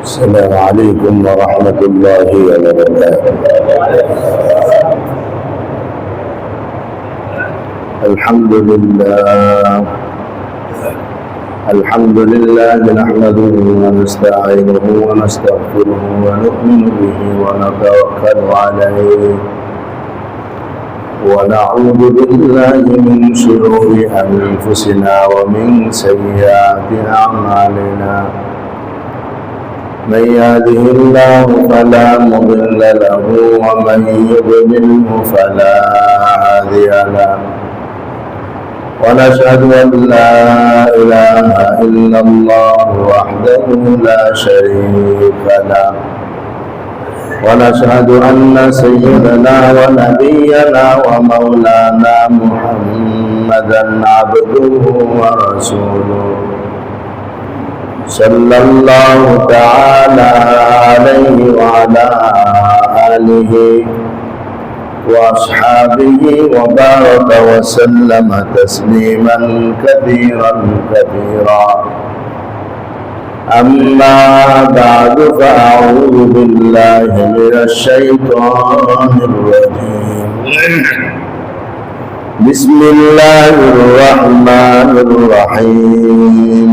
السلام عليكم ورحمة الله وبركاته. الحمد لله نحمده ونستعينه ونستغفره ونؤمن به ونتوكل عليه ونعوذ بالله من شرور أنفسنا ومن سيئات أعمالنا. من يهده الله فلا مضل له ومن يضلله فلا هادي له، ونشهد أن لا إله إلا الله وحده لا شريك له، ونشهد أن سيدنا ونبينا ومولانا محمدا عبده ورسوله صلى الله تعالى عليه وعلى آله وأصحابه وبارك وسلم تسليما كثيرا كثيرا. أما بعد فأعوذ بالله من الشيطان الرجيم. بسم الله الرحمن الرحيم.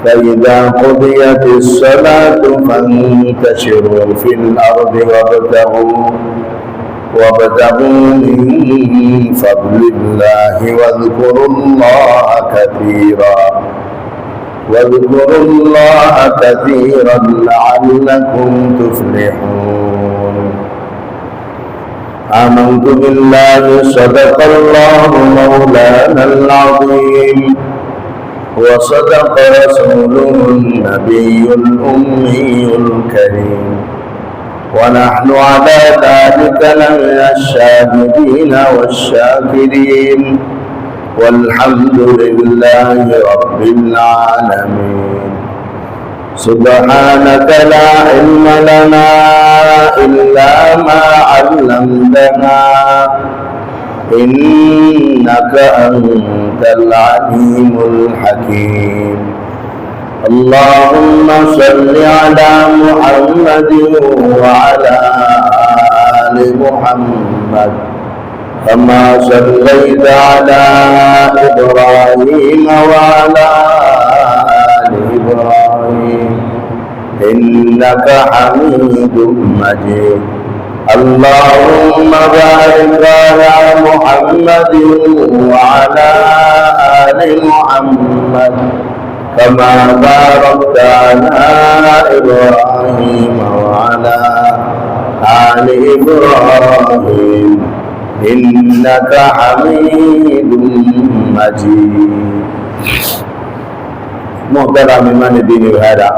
فإذا قضيت الصلاة فانتشروا في الأرض وابتغوا من فضل الله واذكروا الله كثيرا لعلكم تفلحون. آمنت بالله صدق الله مولانا العظيم وصدق رسوله النبي الأمي الكريم، ونحن على ذلك لمن الشاهدين والشاكرين، والحمد لله رب العالمين. سبحانك لا علم لنا إلا ما علمتنا إنك أنت العليم الحكيم. اللهم صل على محمد وعلى آل محمد كما صليت على إبراهيم وعلى آل إبراهيم إنك حميد مجيد. اللهم بارك على محمد وعلى آل محمد كما باركت على إبراهيم وعلى آل إبراهيم إنك حميد مجيد. محترم إيمان دين ভাইরা,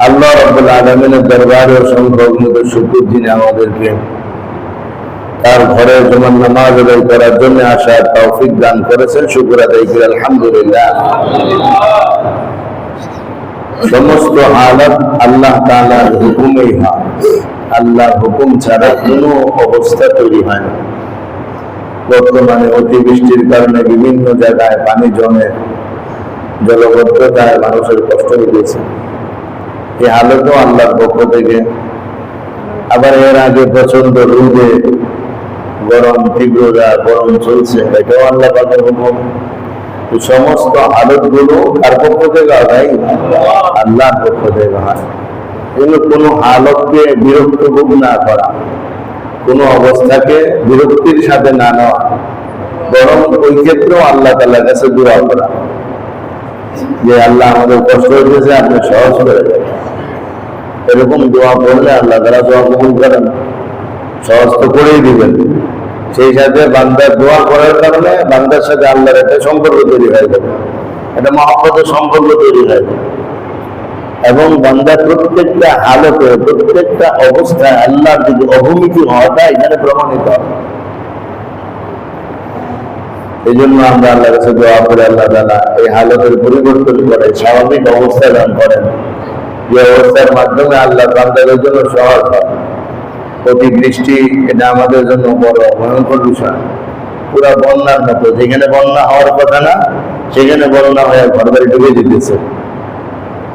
আল্লাহ রাব্বুল আলামিনের দরবারে অসংখ্য শুকর যিনি আমাদেরকে তার ঘরে জুমার নামাজ আদায় করার জন্য আসার তৌফিক দান করেছেন, শুকর আদায় করি আলহামদুলিল্লাহ। সমস্ত হালাত আল্লাহ তাআলার হুকুমেই হয়, আল্লাহর হুকুম ছাড়া কোনো অবস্থা তৈরি হয় না। বর্তমানে অতিবৃষ্টির কারণে বিভিন্ন জায়গায় পানি জমে জলবদ্ধতায় মানুষের কষ্ট হয়েছে। এই হালতও আল্লাহর পক্ষ থেকে। আবার এর আগে প্রচন্ড রোদে গরম, তীব্রতা গরম চলছে, এটাও আল্লাহ পাকের হুকুম। সমস্ত হালত গুলো কার পক্ষ থেকে হয়? আল্লাহর পক্ষ থেকে হয়। কিন্তু কোনো হালতকে বিরক্ত ভোগ না করা, কোনো অবস্থাকে বিরক্তির সাথে না নেওয়া, বরং ওই ক্ষেত্রেও আল্লাহ তাআলার কাছে দোয়া করা যে আল্লাহ আমাদের কষ্ট হয়েছে, আপনি সহজ করে দেন। এরকম দোয়া করলে আল্লাহ তাআলা দোয়া কবুল করেন, সহজ তো করেই দিবেন। সেই সাথে বান্দার দোয়া করার কারণে বান্দার সাথে আল্লাহর একটা সম্পর্ক তৈরি হয়ে যাবে, একটা মহব্বতের সম্পর্ক তৈরি হয়ে যাবে, এবং বান্দার প্রত্যেকটা হালতে প্রত্যেকটা অবস্থায় আল্লাহর যদি অবমুখী হওয়াটা এখানে প্রমাণিত হবে। এই জন্য আমরা আল্লাহর কাছে দোয়া করে আল্লাহ তাআলা এই হালতের পরিবর্তন করে স্বাভাবিক অবস্থায় দান করেন, যে অবস্থার মাধ্যমে আল্লাহ বান্দাদের জন্য সহজ হয়। অতিবৃষ্টি এটা আমাদের জন্য বড় ভয়ঙ্কর বিষয়। পুরা বন্যার মতো, যেখানে বন্যা হওয়ার কথা না সেখানে বন্যা হয়ে ঘর বাড়ি ডুবে যেতেছে।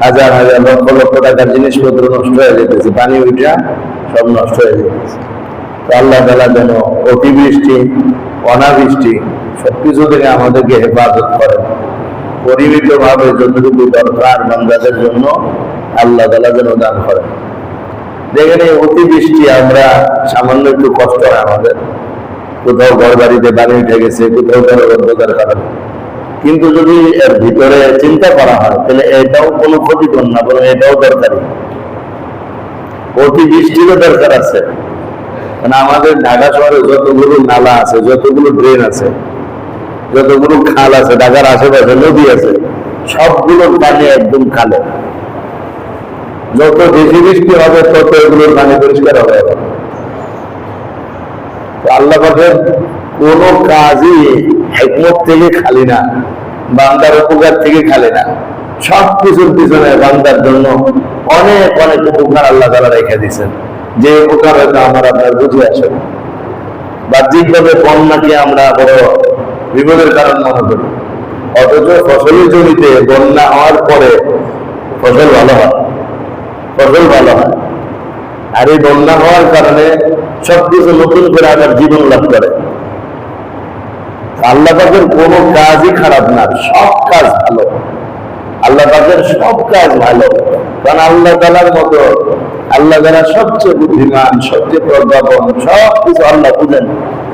হাজার হাজার লক্ষ লক্ষ টাকার জিনিসপত্র নষ্ট হয়ে যেতেছে, পানি উঠা সব নষ্ট হয়ে যেতেছে। তো আল্লাহ তাআলা যেন অতিবৃষ্টি, অনাবৃষ্টি সবকিছু থেকে আমাদেরকে হেফাজত করেন। পরিমিত ভাবে যতটুকু দরকার বান্দাদের জন্য আল্লাহ তাআলা যেন দান করেন। দেখেন এই অতিবৃষ্টি আমরা সামান্য একটু কষ্ট হয় আমাদের, কোথাও ঘর বাড়িতে পানি উঠে গেছে, কোথাও জলবদ্ধতার কারণে, কিন্তু যদি এর ভিতরে চিন্তা করা হয় তাহলে এটাও কোনো ক্ষতিকর না, বরং এটাও দরকারি। অতিবৃষ্টিরও দরকার আছে। মানে আমাদের ঢাকা শহরে যতগুলো নালা আছে, যতগুলো ড্রেন আছে, যতগুলো খাল আছে, ঢাকার আশেপাশে নদী আছে, সবগুলোর পানি একদম কালো। যত বেশি বৃষ্টি হবে তত এগুলোর পানি পরিষ্কার হবে। আল্লাহ পাকের কোন কাজই হিকমত থেকে খালি না, বান্দার উপকার থেকে খালি না। সবকিছুর পিছনে বান্দার জন্য অনেক অনেক উপকার আল্লাহ তাআলা রেখে দিয়েছেন, যে উপকার হয়তো আমার আপনার বুঝে আসে না। বাহ্যিকভাবে বন্যাকে আমরা বড় বিপদের কারণ মনে করি, অথচ ফসলের জমিতে বন্যা হওয়ার পরে ফসল ভালো হয়, ফসল ভালো হয়। আর এই বন্যা হওয়ার কারণে সবকিছু নতুন করে আবার জীবন লাভ করে। আল্লাহ পাকের কোনো কাজই খারাপ না, সব কাজ ভালো। আল্লাহ পাকের সব কাজ ভালো, কারণ আল্লাহ তাআলার মতো, আল্লাহ যারা সবচেয়ে বুদ্ধিমান, সবচেয়ে প্রজ্ঞাপন, সবকিছু আল্লাহ বুঝেন।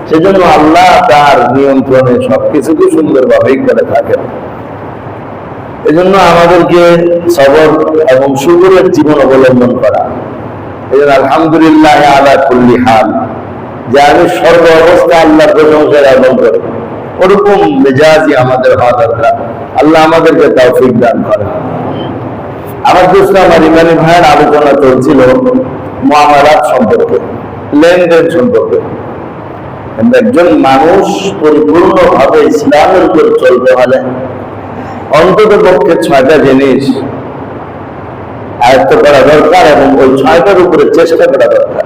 সেজন্য আল্লাহ তার নিয়ন্ত্রণে সবকিছুকে সুন্দরভাবেই করে থাকেন। এজন্য আমাদেরকে সবর এবং শুকরের জীবন অবলম্বন করা। এই জন্য আলহামদুলিল্লাহ আলা কুল্লি হাল, যে আমি সর্ব অবস্থায় আল্লাহর প্রশংসা জ্ঞাপন করি, ওরকম মেজাজি আমাদের হওয়া দরকার। আল্লাহ আমাদেরকে তৌফিক দান করেন। আমার দোস্ত, আমার ইমানি ভাইয়ের আলোচনা চলছিল মুআমালাত সম্পর্কে, লেনদেন সম্পর্কে। একজন মানুষ পরিপূর্ণভাবে ইসলামের উপর চলতে হলে অন্তত পক্ষে 6টা জিনিস আয়ত্ত করা দরকার, এবং ওই 6টার উপরে চেষ্টা করা দরকার।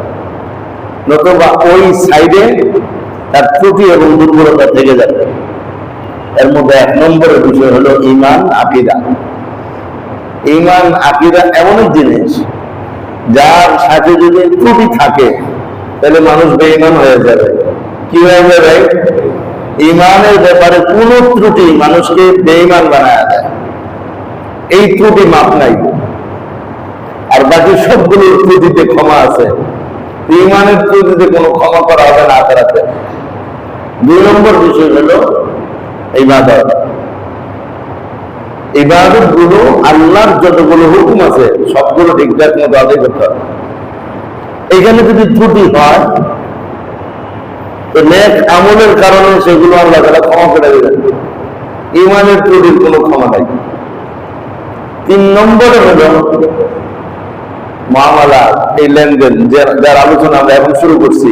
নতুবা ওই সাইডে তার ত্রুটি এবং দুর্বলতা থেকে যাবে। এর মধ্যে 1 নম্বরের বিষয় হলো ঈমান, আকীদা। ঈমান, আকীদা এমন এক জিনিস যার সাথে যদি ত্রুটি থাকে তাহলে মানুষ বেঈমান হয়ে যাবে। কি হয়ে যাবে? ঈমানের ব্যাপারে কোন ত্রুটি মানুষকে বেঈমান বানায় দেয়। এই ত্রুটি মাপ নাই, আর বাকি সবগুলো ত্রুটিতে ক্ষমা আছে। ঈমানের ত্রুটিতে কোনো ক্ষমা করা হবে না আখিরাতে। 2 নম্বর বিষয় হলো ইবাদত। ইবাদত গুলো আল্লাহর যতগুলো হুকুম আছে সবগুলো ঠিকঠাক মতো আদায় করতে হবে। এখানে যদি ত্রুটি হয় তো নেক আমলের কারণে সেগুলো আল্লাহ তাআলা ক্ষমা করে দেবেন। ঈমানের ত্রুটির কোনো ক্ষমা নাই। 3 নম্বরে হলো মুআমালাত, এই লেনদেন, যার আলোচনা আমরা এখন শুরু করছি।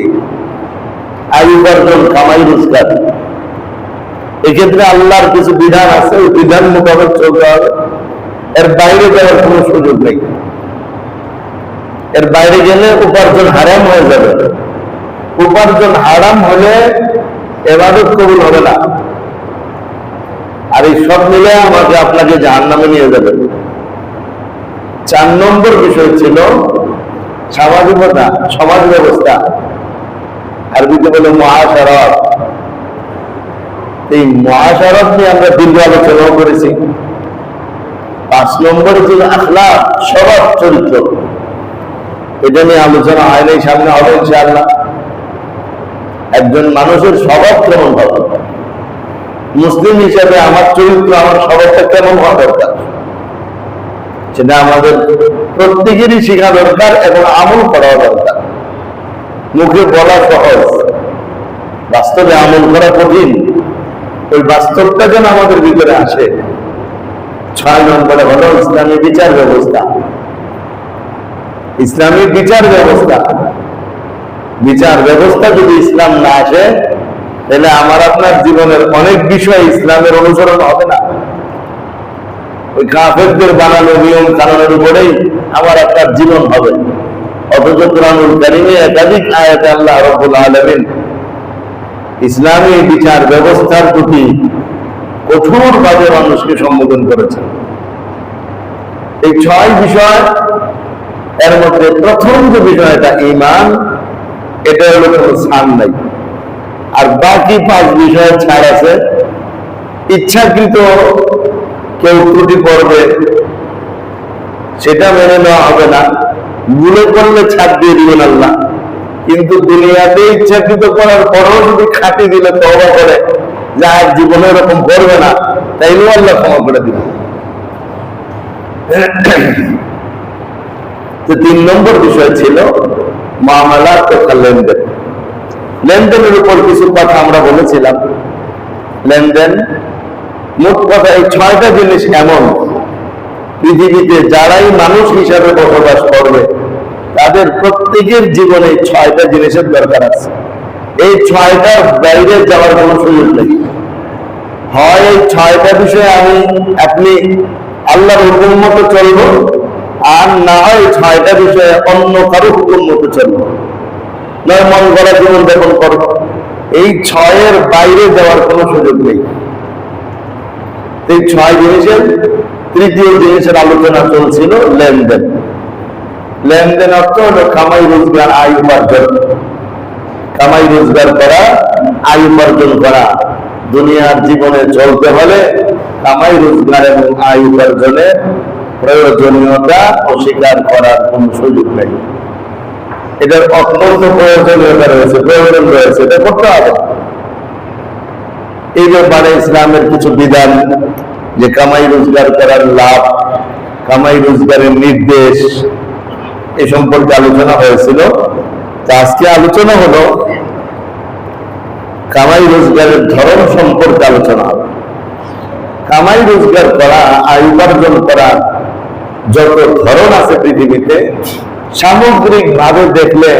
আয় উপার্জন, কামাই, রোজগার। এক্ষেত্রে আল্লাহর কিছু বিধান আছে, ওই বিধান মোতাবেক চলতে হবে। এর বাইরে যাওয়ার কোনো সুযোগ নেই। এর বাইরে গেলে উপার্জন হারাম হয়ে যাবে। উপার্জন হারাম হলে ইবাদত কবুল হবে না, আর এই সব মিলে আমাকে আপনাকে জাহান্নামে নিয়ে যাবে। 4 নম্বর বিষয় ছিল সামাজিকতা, সমাজ ব্যবস্থা, আরবিতে বলে মুআশারাত। এই মুআশারাত নিয়ে আমরা দীর্ঘ আলোচনা করেছি। 5 নম্বরে ছিল আখলাক, স্বভাব চরিত্র। এটা নিয়ে আলোচনা হয় নাই, সামনে হবে ইনশাআল্লাহ। একজন মানুষের স্বভাব কেমন হবে, মুসলিম হিসেবে আমার চরিত্র, আমার স্বভাবটা কেমন হওয়া দরকার, সেটা আমাদের প্রত্যেকেরই শেখা দরকার এবং আমল করা দরকার। মুখে বলা সহজ, বাস্তবে আমল করা কঠিন। ওই বাস্তবটা যেন আমাদের ভিতরে আসে। 6 নম্বরে হলো ইসলামী বিচার ব্যবস্থা। ইসলামী বিচার ব্যবস্থা, বিচার ব্যবস্থা যদি ইসলাম না আসে তাহলে আমার আপনার জীবনের অনেক বিষয় ইসলামের অনুসরণ হবে না। ওই কাফেরদের বানানো নিয়ম কানুনের উপরেই আমার আপনার জীবন হবে। অথচ কোরআনুল কারীমে একাধিক আয়াতে আল্লাহ রাব্বুল আলামিন ইসলামী বিচার ব্যবস্থার প্রতি কঠোরভাবে মানুষকে সম্বোধন করেছেন। এই 6 বিষয়, এর মধ্যে প্রথম যে বিষয়টা ঈমান, এটা হলো কোনো ছাড় নাই। আর বাকি 5 বিষয় ছাড় আছে। ইচ্ছাকৃত কেউ ত্রুটি করবে, সেটা মেনে নেওয়া হবে না। ভুলে করলে ছাড় দিয়ে দিবেন আল্লাহ, কিন্তু দুনিয়াতে ইচ্ছাকৃত করার পরেও যদি খাটি দিলে তওবা করে যে আর জীবনে এরকম করবে না, তাইলেও আল্লাহ ক্ষমা করে দিবেন। তো 3 নম্বর বিষয় ছিল মুআমালাত তথা লেনদেন। লেনদেনের উপর কিছু কথা আমরা বলেছিলাম। লেনদেন, মোট কথা এই 6টা জিনিস এমন, পৃথিবীতে যারাই মানুষ হিসাবে বসবাস করবে তাদের প্রত্যেকের জীবনে 6টা জিনিসের দরকার আছে। এই 6টার বাইরে যাওয়ার কোনো সুযোগ নেই। হয় এই 6টা বিষয়ে আপনি আল্লাহর হুকুম মতো চলবো, আর না হয় 6টা বিষয়ে অন্য কারো হুকুম মতো চলবো, নয় মন গড়া জীবন যাপন করবো। এই 6-এর বাইরে যাওয়ার কোনো সুযোগ নেই। এই 6 জিনিসের তৃতীয় জিনিসের আলোচনা চলছিল লেনদেন। লেনদেন অর্থ হলো কামাই রোজগার, আয় উপার্জন। কামাই রোজগার করা, আয় উপার্জন করা। দুনিয়ার জীবনে চলতে হলে কামাই রোজগার এবং আয় উপার্জনের প্রয়োজনীয়তা অস্বীকার করার কোন সুযোগ নেই। এটার অত্যন্ত প্রয়োজনীয়তা রয়েছে, প্রয়োজন রয়েছে, এটা করতে হবে। এই ব্যাপারে ইসলামের কিছু বিধান, যে কামাই রোজগার করার লাভ, কামাই রোজগারের নির্দেশ, এ সম্পর্কে আলোচনা হয়েছিল। তা আজকে আলোচনা হলো কামাই রোজগারের ধরন সম্পর্কে আলোচনা হবে। কামাই রোজগার করা, আয় উপার্জন করা যত ধরন আছে পৃথিবীতে, সামগ্রিক ভাবে দেখলে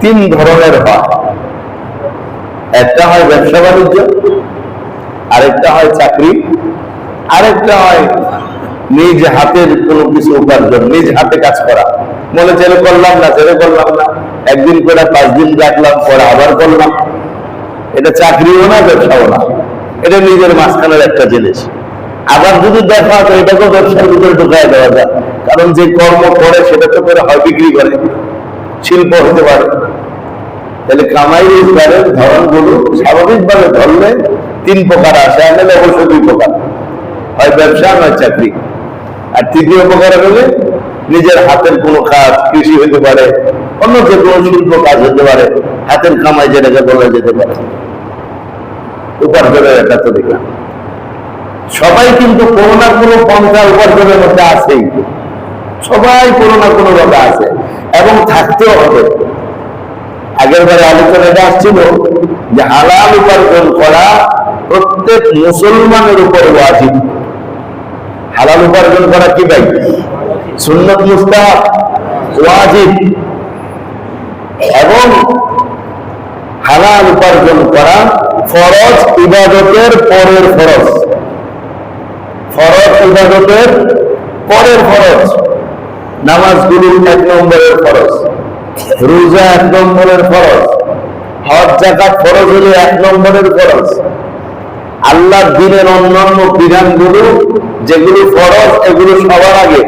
3 ধরনের হয়। একটা হয় ব্যবসা বাণিজ্য, আরেকটা হয় চাকরি, আরেকটা হয় নিজ হাতের কোনো কিছু উপার্জন, নিজ হাতে কাজ করা। মনে ছেড়ে করলাম না, ছেড়ে করলাম না, একদিন করে 5 দিন রাখলাম, পরে আবার করলাম। এটা চাকরিও না, ব্যবসাও না, এটা নিজের মাঝখানের একটা জিনিস। আবার যদি দেখা তো এটাকেও ব্যবসার ভিতরে ঢুকাই দেওয়া যায়, কারণ যে কর্ম করে সেটা তো করে হয় বিক্রি করে, শিল্প হতে পারে। তাহলে কামাই রোজগারের ধরনগুলো স্বাভাবিকভাবে ধরলে 3 প্রকার আসে, আসলে অবশ্য 2 প্রকার, হয় ব্যবসা নয় চাকরি। আর তৃতীয় প্রকার হলে নিজের হাতের কোনো কাজ, কৃষি হতে পারে, অন্য যে কোনো শিল্প কাজ হতে পারে, হাতের কামাই যেটাকে বলা যেতে পারে, উপার্জনের একটা তরিকা। সবাই কিন্তু কোনো না কোনো পন্থা উপার্জনের মধ্যে আছেই, সবাই কোনো না কোনো ভাবে আছে এবং থাকতেও হবে। আগের বারে আলোচনাটা আসছিল যে হালাল উপার্জন করা প্রত্যেক মুসলমানের উপর ওয়াজিব। হালাল উপার্জন করা কি ভাই? সুন্নত, মুস্তাহাব, ওয়াজিব। এবং হালাল উপার্জন করা ফরজ ইবাদতের পরের ফরজ, ফরজ ইবাদতের পরের ফরজ। নামাজগুলো 1 নম্বরের ফরজ, রোজা 1 নম্বরের ফরজ, হজ যাকাত ফরজ হলে 1 নম্বরের ফরজ। আল্লাহর দ্বীনের অন্যান্য বিধানগুলো যেগুলো ফরজ, এগুলো সবার আগে,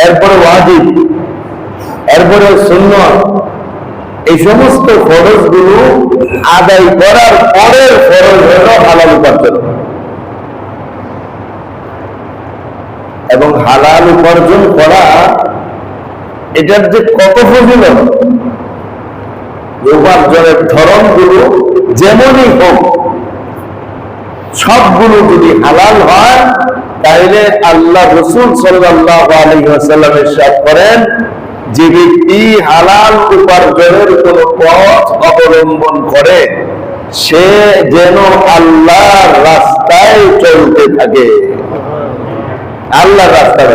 এরপরে ওয়াজিব, এরপরে সুন্নাত। এই সমস্ত ফরজগুলো আদায় করার পরের ফরজ হলো হালাল উপার্জন। এবং হালাল উপার্জন করা, এটার যে কত ফজিলত, উপার্জনের ধরনগুলো যেমনই হোক, সবগুলো যদি হালাল হয়, তাহলে আল্লাহ রাসূল সাল্লাল্লাহু আলাইহি ওয়াসাল্লাম ইরশাদ করেন, যে ব্যক্তি হালাল উপার্জনের কোন পথ অবলম্বন করে সে যেন আল্লাহর রাস্তায় চলতে থাকে। আল্লাহর রাস্তায়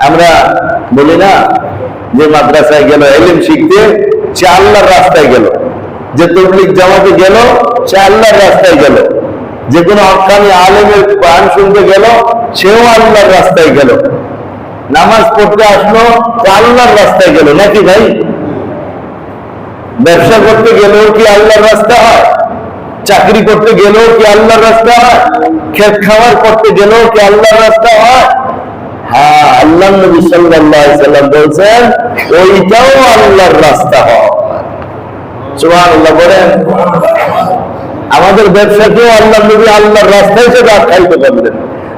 আমরা বলি না যে মাদ্রাসায় গেল ইলম শিখতে, সে আল্লাহর রাস্তায় গেল। যে তাবলীগ জামাতে গেল, সে আল্লাহর রাস্তায় গেল। যে কোনো হক্কানি আলেমের গান শুনতে গেল, সেও আল্লাহর রাস্তায় গেল। নামাজ পড়তে আসলো, সে আল্লাহর রাস্তায় গেল, নাকি ভাই? ব্যবসা করতে গেলেও কি আল্লাহর রাস্তা হয়? চাকরি করতে গেলেও কি আল্লাহর রাস্তা হয়? খেত খাওয়ার করতে গেলেও কি আল্লাহর রাস্তা হয়? হ্যাঁ, আল্লাহ নবী সাল্লাল্লাহু আলাইহি সাল্লাম বলেছেন ওইটাও আল্লাহর রাস্তা হয়। সুবহানাল্লাহ বলেন। আমাদের ব্যবসাকেও আল্লাহ নবী আল্লাহর রাস্তা হিসেবে আখ্যায়িত করলেন,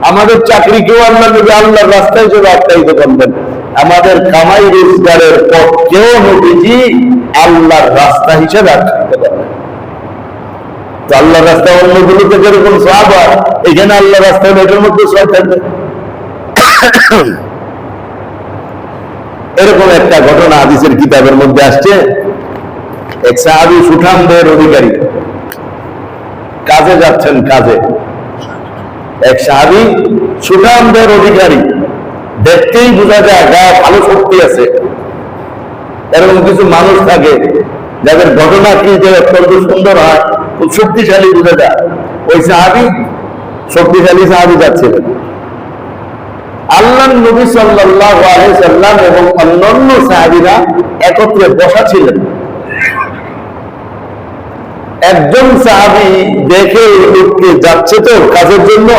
আমাদের চাকরিকেও আল্লাহ নবী আল্লাহর রাস্তা হিসেবে আখ্যায়িত করলেন, আমাদের কামাই রোজগারের পথকেও নবীজি আল্লাহর রাস্তা হিসেবে আখ্যায়িত করলেন। তো আল্লাহর রাস্তা অন্যগুলোতে যেরকম সওয়াব হয়, এখানে আল্লাহর রাস্তা এটার মধ্যে সওয়াব থাকবে। এরকম একটা ঘটনা হাদিসের কিতাবের মধ্যে আসছে। এক সাহাবী সুঠামদের অধিকারী, কাজে যাচ্ছেন, কাজে এক সাহাবী সুঠামদের অধিকারী, দেখতেই বোঝা যায় গায়ে ভালো শক্তি আছে। এরকম কিছু মানুষ থাকে যাদের ঘটনা কি যে অত্যন্ত সুন্দর হয়, খুব শক্তিশালী বোঝা যায়। ওই সাহাবী শক্তিশালী সাহাবী যাচ্ছিলেন। আল্লাহ নবী সাল্লাল্লাহু আলাইহি সাল্লাম এবং অন্যান্য সাহাবীরা একত্রে বসা ছিলেন। একজন সাহাবী দেখে লোককে যাচ্ছে তো কাজের জন্য,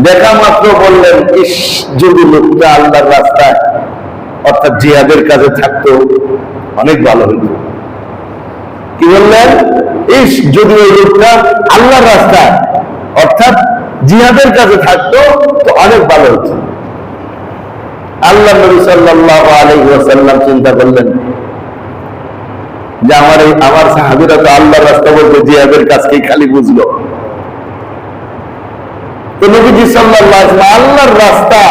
দেখা মাত্র বললেন, ইস, যদি লোকটা আল্লাহর রাস্তায় অর্থাৎ জিহাদের কাজে থাকতো অনেক ভালো হতো। কি বললেন? ইস, যদি ওই লোকটা আল্লাহর রাস্তায় অর্থাৎ জিহাদের কাজে থাকতো তো অনেক ভালো হতো। আল্লাহ নবী সাল্লাল্লাহু আলাইহি ওয়াসাল্লাম চিন্তা করলেন যে আমার সাহাবীরা তো আল্লাহর রাস্তা বলতে জিহাদের কাজকেই খালি বুঝলো। তো নবীজি সাল্লাল্লাহু আলাইহি ওয়াসাল্লাম আল্লাহর রাস্তা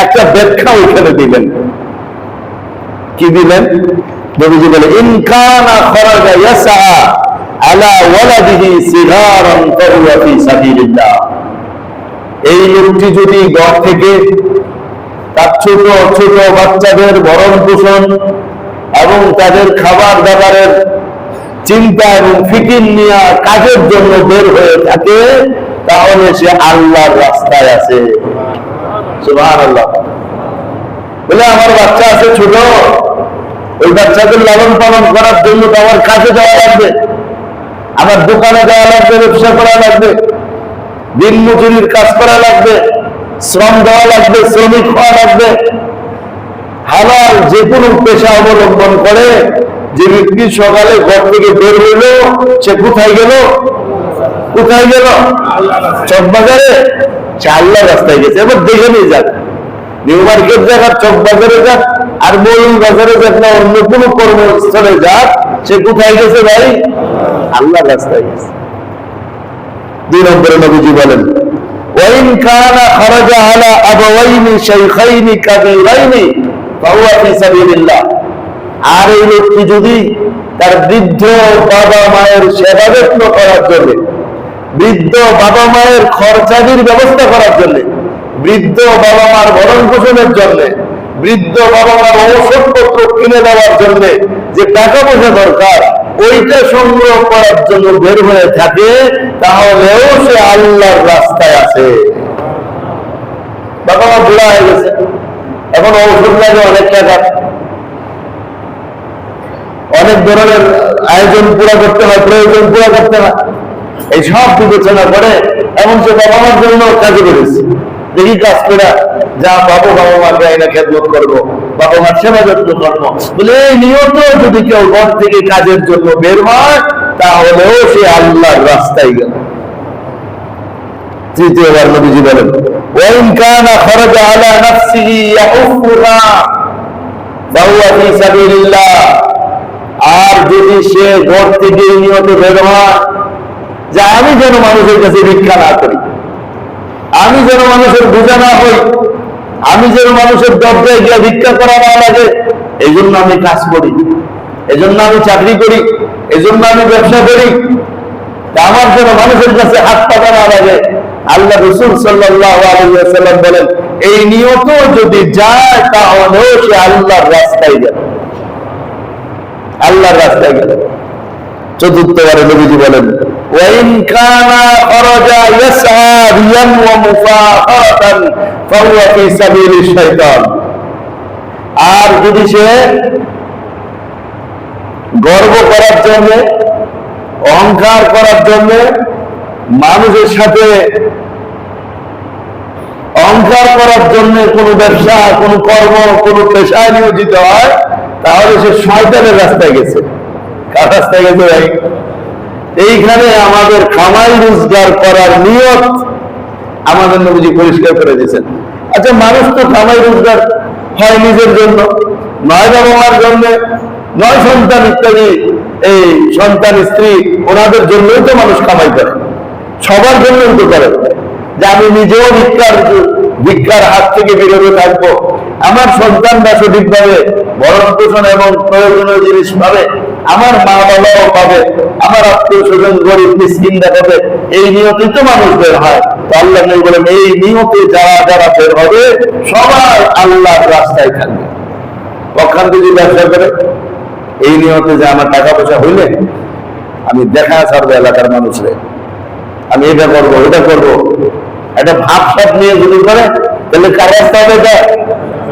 একটা ব্যাখ্যা ওইখানে দিলেন। কি দিলেন? নবীজি বলে, ইন কানা খরাজা ইয়াসা আলা ওয়ালাদিহি সিগারান ফাহুয়া ফি সাবিলিল্লাহ। এই লোকটি যদি ঘর থেকে তার ছোট ছোট বাচ্চাদের ভরণ পোষণ এবং তাদের খাবার দাবারের চিন্তা এবং ফিকির নিয়ে কাজের জন্য বের হয়ে থাকে, তাহলে সে আল্লাহর রাস্তায় আছে। সুবহানাল্লাহ। বলে, আমার বাচ্চা আছে ছোট, ওই বাচ্চাদের লালন পালন করার জন্য তো আমার কাজে যাওয়া লাগবে, আমার দোকানে যাওয়া লাগবে, ব্যবসা করা লাগবে, দিন মজুরির কাজ করা লাগবে, শ্রম দেওয়া লাগবে, শ্রমিক হওয়া লাগবে। হালাল যে কোনো পেশা অবলম্বন করে যে ব্যক্তি সকালে ঘর থেকে বের হইল, সে কোথায় গেল? কোথায় গেল? চকবাজারে। সে আল্লাহর রাস্তায় গেছে। এবার দেখে নিয়ে যাক, নিউ মার্কেট যাক আর চকবাজারে যাক আর মৌলভী বাজারে যাক না অন্য কোনো কর্মস্থলে যাক, সে কোথায় গেছে ভাই? আল্লাহর রাস্তায় গেছে। 2 নম্বরে নবীজি বলেন, ওয়াইন কানা খারাজা আলা আবাওয়াইনি শাইখাইনি কাবীরাইনি ফাহুয়া ফি সাবিলিল্লাহ। আর এই লোকটি যদি তার বৃদ্ধ বাবা মায়ের সেবা যত্ন করার জন্য, বৃদ্ধ বাবা মায়ের খরচাদির ব্যবস্থা করার জন্য, বৃদ্ধ বাবা মার ভরণ পোষণের জন্য, বৃদ্ধ বাবা মার ঔষধপত্র কিনে দেওয়ার জন্য যে টাকা পয়সা দরকার, ওইটা সংগ্রহ করার জন্য বের হয়ে থাকে, তাহলেও সে আল্লাহর রাস্তায় আছে। বাবা মা বুড়া হয়ে গেছে, এখন ঔষধ লাগে অনেক টাকা, অনেক ধরনের আয়োজন পুরা করতে হয়, প্রয়োজন পুরা করতে হয়। এই সব বিবেচনা করে এমন সে বাবা মার জন্য কাজে করেছে, দেখি কাজ করে যা পাবো, বাবা মাকে আইনা খেদমত করবো, বাবা মার সেবা যত্ন করবো বলে এই নিয়ত যদি কেউ ঘর থেকে কাজের জন্য বের হয়, তাহলেও সে আল্লাহর রাস্তায় গেল। তৃতীয়বার নবীজি বলেন, ওয়াইন কানা খরাজা আলা নাফসিহি ইয়াউফুহা ফাহুয়া ফি সাবিলিল্লাহ। আর যদি সে ঘর থেকে নিয়ত বের হয় যে আমি যেন মানুষের কাছে ভিক্ষা না করি, আমি যেন মানুষের বোঝা না হই, আমি যেন মানুষের দরজায় গিয়ে ভিক্ষা করা না লাগে, এই জন্য আমি কাজ করি, এই জন্য আমি চাকরি করি, এই জন্য আমি ব্যবসা করি, আমার যেন মানুষের কাছে হাত পাতা না লাগে। আল্লাহ রাসূল সাল্লাল্লাহু আলাইহি ওয়াসাল্লাম বলেন, এই নিয়ত যদি যায় তাহলেও সে আল্লাহর রাস্তায় গেল, আল্লাহর রাস্তায় গেল। চতুর্থবারে নবীজি বলেন, ওয়াইন কানা খরাজা ইয়াসআ রিয়ান ওয়া মুফাখারাতান ফাহুয়া ফি সাবিলিশ শাইতান। আর যদি সে গর্ব করার জন্য, অহংকার করার জন্য, মানুষের সাথে অহংকার করার জন্য কোনো ব্যবসা, কোনো কর্ম, কোনো পেশায় নিয়োজিত হয়, তাহলে সে শয়তানের রাস্তায় গেছে। কার রাস্তায় গেছে ভাই? এইখানে আমাদের কামাই রোজগার করার নিয়ত আমাদের নবীজি পরিষ্কার করে দিয়েছেন। আচ্ছা, মানুষ তো কামাই রোজগার হয় নিজের জন্য, নয় বাবা মার জন্য, নয় সন্তান ইত্যাদি, এই সন্তান স্ত্রী ওনাদের জন্যই তো মানুষ কামাই করে, সবার জন্যই তো করে। যে আমি নিজেও ভিক্ষার হাত থেকে বিরত থাকবো, আমার সন্তানরা সঠিকভাবে ভরণ পোষণ এবং প্রয়োজনীয় জিনিস পাবে, আমার মা বাবাও পাবে, আমার আত্মীয় স্বজন গরিব মিসকিনরা পাবে, এই নিয়তেই তো মানুষ বের হয়। তো আল্লাহ নবী বলেন, এই নিয়তে যারা যারা বের হবে সবাই আল্লাহর রাস্তায় থাকবে। কখন যদি ব্যবসা করে এই নিয়তে যে আমার টাকা পয়সা হইলে আমি দেখা ছাড়বো এলাকার মানুষরে, আমি এটা করবো ওটা করবো, একটা ভাব সাপ নিয়ে যদি করে, তাহলে কার রাস্তা হবে? এটা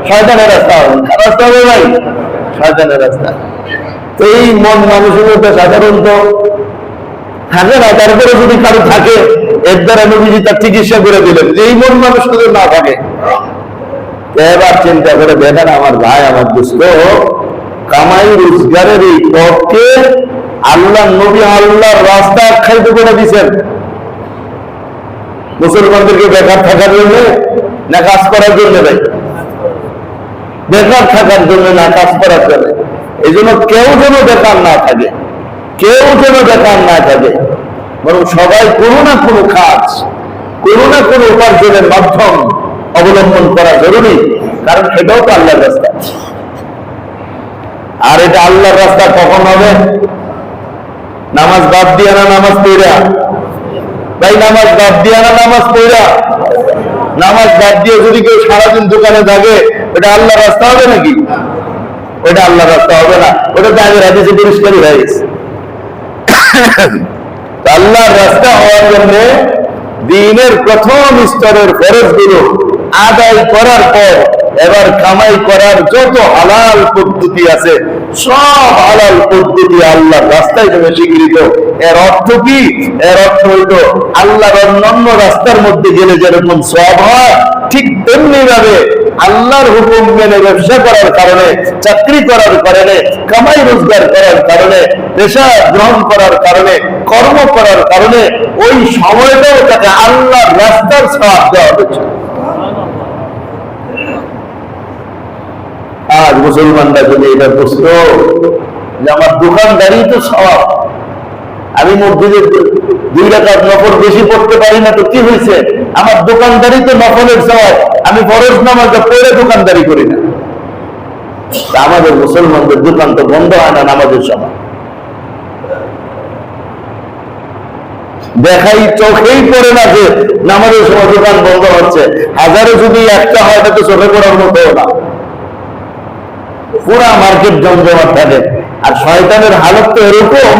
শয়তানের রাস্তা হবে। কার রাস্তা হবে ভাই? শয়তানের রাস্তা। তো এই মন মানুষের মধ্যে সাধারণত থাকে না, তারপরে যদি কারো থাকে এর দ্বারা নবীজি তার চিকিৎসা করে দিলেন, যে এই মন মানুষ যদি না থাকে। এবার চিন্তা করে দেখেন আমার ভাই, আমার দোস্ত, কামাই রোজগারের এই পথকে আল্লাহ নবী আল্লাহর রাস্তা আখ্যায়িত করে দিচ্ছেন। মুসলমানদেরকে বেকার থাকার জন্য না কাজ করার জন্য? ভাই, বেকার থাকার জন্য না কাজ করার জন্য। এই জন্য কেউ যেন বেকার না থাকে, কেউ যেন বেকার না থাকে, বরং সবাই কোনো না কোনো কাজ, কোনো না কোনো উপার্জনের মাধ্যম অবলম্বন করা জরুরি। কারণ সেটাও তো আল্লাহর রাস্তা। আর এটা আল্লাহর রাস্তা কখন হবে? নামাজ বাদ দিয়া না নামাজ পড়া? ভাই, নামাজ বাদ দিয়া না নামাজ পড়া? নামাজ বাদ দিয়ে যদি কেউ সারাদিন দোকানে থাকে, ওটা আল্লাহর রাস্তা হবে নাকি? ওটা আল্লাহর রাস্তা হবে না। ওটা তো আগের হাদিসে পরিষ্কারই হয়ে গেছে। আল্লাহর রাস্তা হওয়ার জন্য দ্বীনের প্রথম স্তরের ফরজগুলো আদায় করার পর এবার কামাই করার যত হালাল পদ্ধতি আছে, সব হালাল পদ্ধতি আল্লাহর রাস্তায় জন্য স্বীকৃত। এর অর্থ কি? এর অর্থ হইতো আল্লাহর অন্যান্য রাস্তার মধ্যে গেলে যেরকম সওয়াব হয়, ঠিক তেমনি ভাবে আল্লাহর হুকুম মেনে ব্যবসা করার কারণে, চাকরি করার কারণে, কামাই রোজগার করার কারণে, পেশা গ্রহণ করার কারণে, কর্ম করার কারণে ওই সময়টাও তাকে আল্লাহর রাস্তার সওয়াব দেওয়া হয়েছে। আজ মুসলমানরা যদি এটা বুঝতো যে আমার দোকানদারি তো সওয়াব, আমি মসজিদে 2 রাকাত নফল বেশি পড়তে পারি না তো কি হয়েছে, আমার দোকানদারি তো নফলের সওয়াব, আমি ফরজ নামাজটা পড়ে দোকানদারি করি না। আমাদের মুসলমানদের দোকান তো বন্ধ হয় না নামাজের সময়, দেখাই চোখেই পড়ে না যে নামাজের সময় দোকান বন্ধ হচ্ছে। হাজারে যদি একটা হয় তা তো চোখে পড়ার মতো না, পুরা মার্কেট জমজমাট থাকে। আর শয়তানের হালত তো এরকম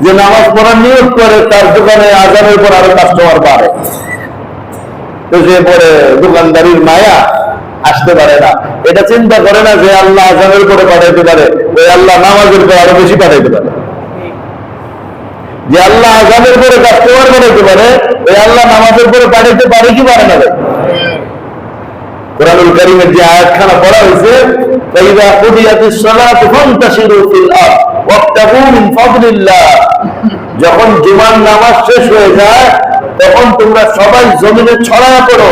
যে নামাজ পড়ার নিয়োগ করে, তার দোকানে আজানের পর আরো কাস্টমার বাড়ে, তো সে পরে দোকানদারির মায়া আসতে পারে না। এটা চিন্তা করে না যে আল্লাহ আজানের পরে পাঠাইতে পারে, ওই আল্লাহ নামাজের পর আরো বেশি পাঠাইতে পারে। যে আল্লাহ আজানের পরে কাস্টমার বাড়াইতে পারে, ওই আল্লাহ নামাজের পরে পাঠাইতে পারে কি পারে না? কোরআনুল কারীমের যে আয়াতখানা পড়া হয়েছে, ফাইযা কুদিয়াতিস সালাতু ফান্তাশিরু ফিল আরদ ওয়াবতাগু মিন ফাদলিল্লাহ, যখন জুমার নামাজ শেষ হয়ে যায় তখন তোমরা সবাই জমিনে ছড়ায়া পড়ো,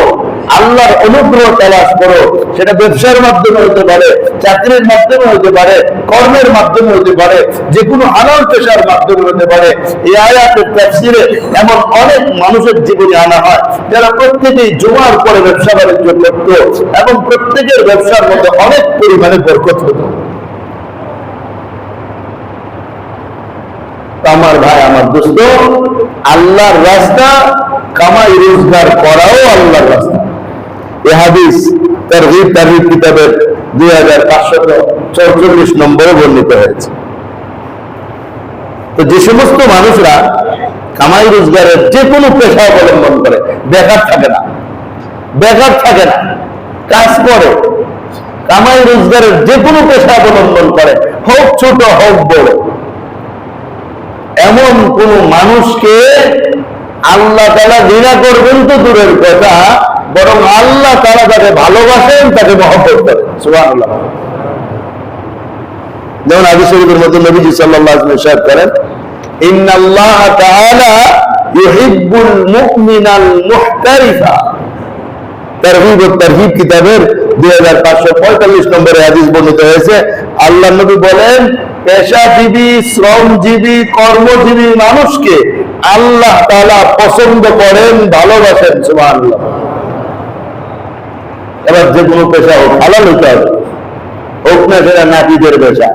আল্লাহর অনুগ্রহ তালাশ করো। সেটা ব্যবসার মাধ্যমে হতে পারে, চাকরির মাধ্যমে হতে পারে, কর্মের মাধ্যমে হতে পারে, যে কোনো হালাল পেশার মাধ্যমে হতে পারে। এই আয়াতের তাফসীরে এমন অনেক মানুষের জীবনে আনা হয় যারা প্রত্যেকেই জুমার পরে ব্যবসা বাণিজ্য করত এবং প্রত্যেকের ব্যবসার মধ্যে অনেক পরিমাণে বরকত হতো। আমার ভাই, আমার দোস্ত, আল্লাহর রাস্তা কামাই রোজগার করাও আল্লাহর রাস্তা। এই হাদিস তারগীব তারহিব কিতাবের 2544 নম্বরে বর্ণিত হয়েছে। তো যে সমস্ত মানুষরা কামাই রোজগারের যে কোনো পেশা অবলম্বন করে, বেকার থাকে না, বেকার থাকে না, কাজ করে, কামাই রোজগারের যে কোনো পেশা অবলম্বন করে, হোক ছোট হোক বড়, এমন কোন মানুষকে আল্লাহ তাআলা ঘৃণা করবেন তো দূরের কথা, বরং আল্লাহ তাআলা যাকে ভালোবাসেন তাকে মহব্বত করেন। সুবহানাল্লাহ। যেমন হাদিস শরীফের মধ্যে নবীজি সাল্লাল্লাহু আলাইহি ওয়াসাল্লাম ইরশাদ করেন, ইন্নাল্লাহ তাআলা ইউহিব্বুল মুমিনাল মুহতারিফা। তারগীব ও তারহিব কিতাবের 2545 নম্বরে হাদিস বর্ণিত হয়েছে। আল্লাহ নবী বলেন, পেশাজীবী, শ্রমজীবী, কর্মজীবী মানুষকে আল্লাহ তাআলা পছন্দ করেন, ভালোবাসেন। সুবহানাল্লাহ। এবার যে কোনো পেশা হোক, হালাল হতে হবে। হোক না সেটা নাপিতের পেশা,